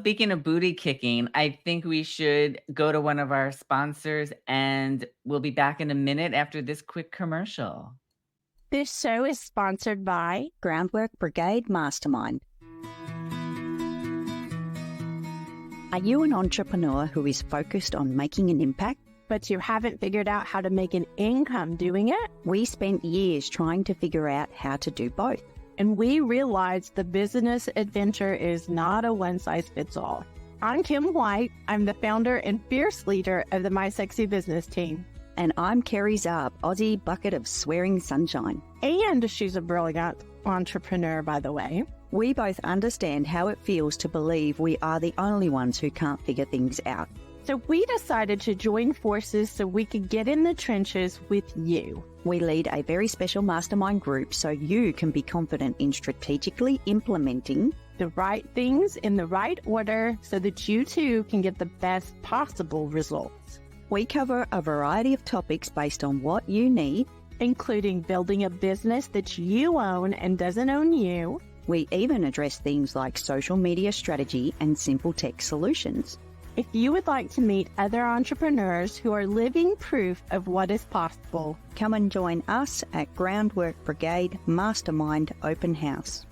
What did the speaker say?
Speaking of booty kicking, I think we should go to one of our sponsors, and we'll be back in a minute after this quick commercial. This show is sponsored by Groundwork Brigade Mastermind. Are you an entrepreneur who is focused on making an impact? But you haven't figured out how to make an income doing it? We spent years trying to figure out how to do both. And we realized the business adventure is not a one-size-fits-all. I'm Kim White. I'm the founder and fierce leader of the My Sexy Business team. And I'm Kerry Zarb, Aussie bucket of swearing sunshine. And she's a brilliant entrepreneur, by the way. We both understand how it feels to believe we are the only ones who can't figure things out. So we decided to join forces so we could get in the trenches with you. We lead a very special mastermind group so you can be confident in strategically implementing the right things in the right order so that you too can get the best possible results. We cover a variety of topics based on what you need, including building a business that you own and doesn't own you. We even address things like social media strategy and simple tech solutions. If you would like to meet other entrepreneurs who are living proof of what is possible, come and join us at Groundwork Brigade Mastermind Open House.